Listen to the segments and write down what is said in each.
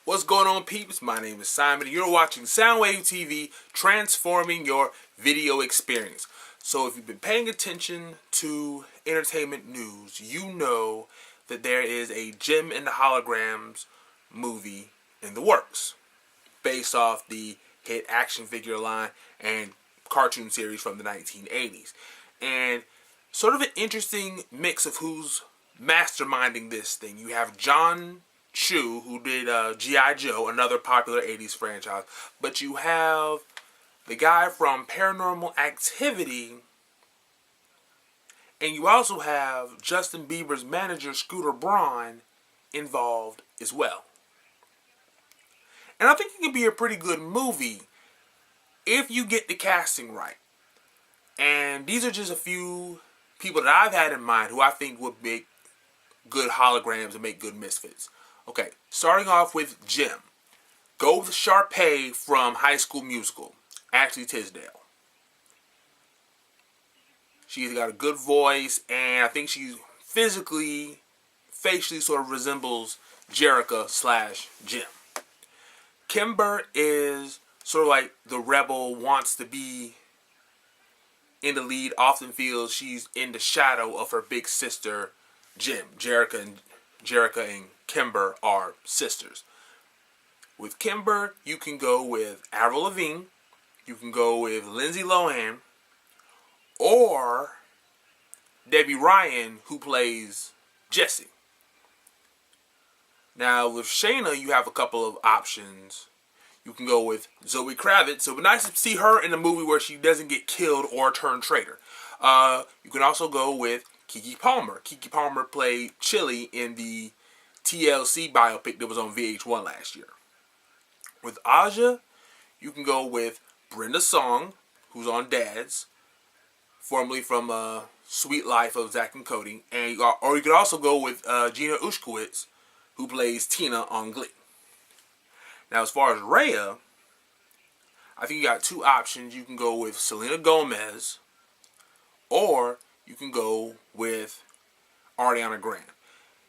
What's going on, peeps? My name is Simon, and you're watching Soundwave TV, transforming your video experience. So if you've been paying attention to entertainment news, you know that there is a Gem and the Holograms movie in the works, based off the hit action figure line and cartoon series from the 1980s. And sort of an interesting mix of who's masterminding this thing. You have John Chu, who did G.I. Joe, another popular 80s franchise. But you have the guy from Paranormal Activity. And you also have Justin Bieber's manager, Scooter Braun, involved as well. And I think it can be a pretty good movie if you get the casting right. And these are just a few people that I've had in mind who I think would make good holograms and make good misfits. Okay, starting off with Jim. Go with Sharpay from High School Musical, Ashley Tisdale. She's got a good voice, and I think she facially sort of resembles Jerica / Jim. Kimber is sort of like the rebel, wants to be in the lead, often feels she's in the shadow of her big sister, Jim. Jerica and Kimber are sisters. With Kimber, you can go with Avril Lavigne, you can go with Lindsay Lohan, or Debbie Ryan, who plays Jessie. Now, with Shayna, you have a couple of options. You can go with Zoe Kravitz. So it would be nice to see her in a movie where she doesn't get killed or turn traitor. You can also go with Keke Palmer. Keke Palmer played Chili in the TLC biopic that was on VH1 last year. With Aja, you can go with Brenda Song, who's on Dads, formerly from Sweet Life of Zack and Cody. Or you could also go with Gina Ushkowitz, who plays Tina on Glee. Now, as far as Rhea, I think you got two options. You can go with Selena Gomez, or you can go with Ariana Grande.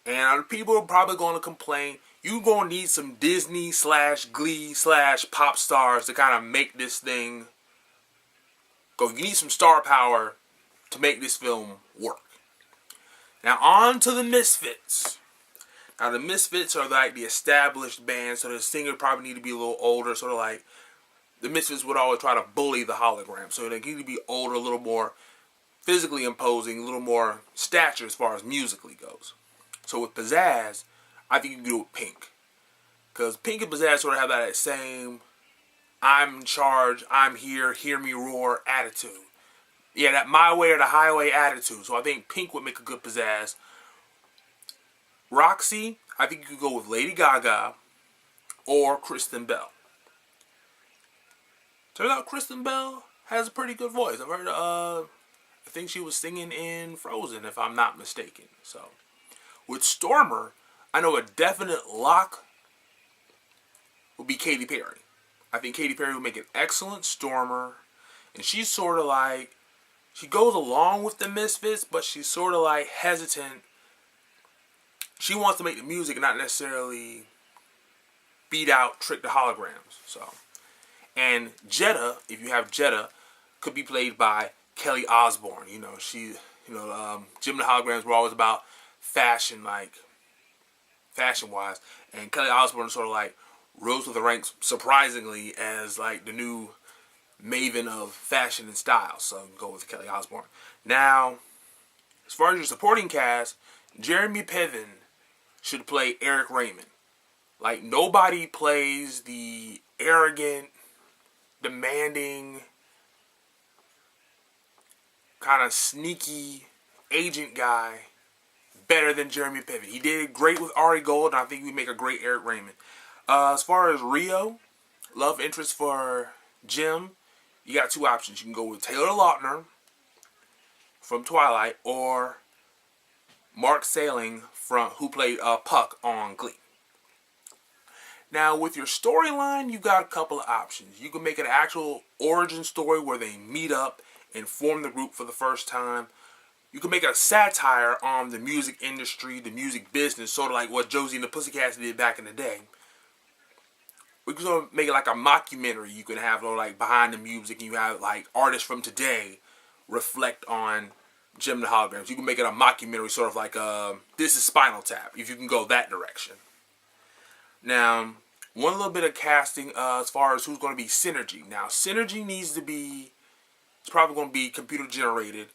And people are probably going to complain, you're going to need some Disney / Glee / pop stars to kind of make this thing go. You need some star power to make this film work. Now, on to the Misfits. Now, the Misfits are like the established band, so the singer probably need to be a little older, sort of like the Misfits would always try to bully the hologram. So they need to be older, a little more physically imposing, a little more stature as far as musically goes. So with Pizzazz, I think you can go with Pink. Because Pink and Pizzazz sort of have that same I'm in charge, I'm here, hear me roar attitude. Yeah, that my way or the highway attitude. So I think Pink would make a good Pizzazz. Roxy, I think you could go with Lady Gaga or Kristen Bell. Turns out Kristen Bell has a pretty good voice. I've heard, I think she was singing in Frozen, if I'm not mistaken. So, with Stormer, I know a definite lock would be Katy Perry. I think Katy Perry would make an excellent Stormer, and she's sort of like, she goes along with the Misfits, but she's sort of like hesitant. She wants to make the music and not necessarily beat out, trick the holograms. So, and Jetta, if you have Jetta, could be played by Kelly Osbourne. You know, Jim and the Holograms were always about fashion, like fashion-wise, and Kelly Osbourne sort of like rose to the ranks surprisingly as like the new maven of fashion and style. So go with Kelly Osbourne. Now, as far as your supporting cast, Jeremy Piven should play Eric Raymond. Like, nobody plays the arrogant, demanding, kind of sneaky agent guy better than Jeremy Piven. He did great with Ari Gold, and I think we make a great Eric Raymond. As far as Rio, love interest for Jim, you got two options. You can go with Taylor Lautner from Twilight, or Mark Salling, who played Puck on Glee. Now, with your storyline, you got a couple of options. You can make an actual origin story where they meet up and form the group for the first time. You can make a satire on the music industry, the music business, sort of like what Josie and the Pussycats did back in the day. we're gonna make it like a mockumentary. You can have like behind the music, and you have like artists from today reflect on Jem and the Holograms. You can make it a mockumentary, sort of like This Is Spinal Tap, if you can go that direction. Now, one little bit of casting as far as who's going to be Synergy. Now, Synergy needs to be, it's probably going to be computer generated.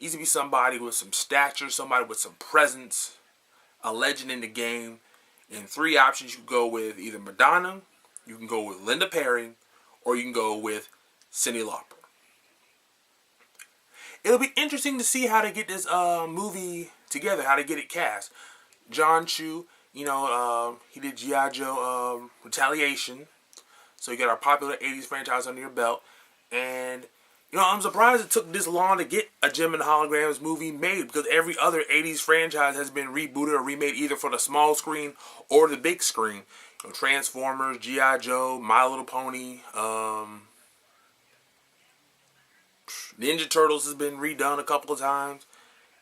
Needs to be somebody with some stature, somebody with some presence, a legend in the game. In 3 options, you can go with either Madonna, you can go with Linda Perry, or you can go with Cyndi Lauper. It'll be interesting to see how to get this movie together, how to get it cast. John Chu, you know, he did G.I. Joe Retaliation. So you got our popular 80s franchise under your belt. And, you know, I'm surprised it took this long to get a Jem and the Holograms movie made, because every other 80s franchise has been rebooted or remade either for the small screen or the big screen. You know, Transformers, G.I. Joe, My Little Pony, Ninja Turtles has been redone a couple of times.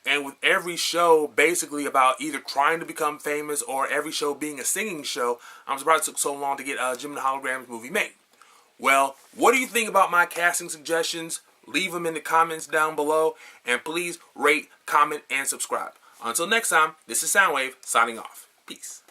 And with every show basically about either trying to become famous or every show being a singing show, I'm surprised it took so long to get a Jem and the Holograms movie made. Well, what do you think about my casting suggestions? Leave them in the comments down below. And please rate, comment, and subscribe. Until next time, this is Soundwave signing off. Peace.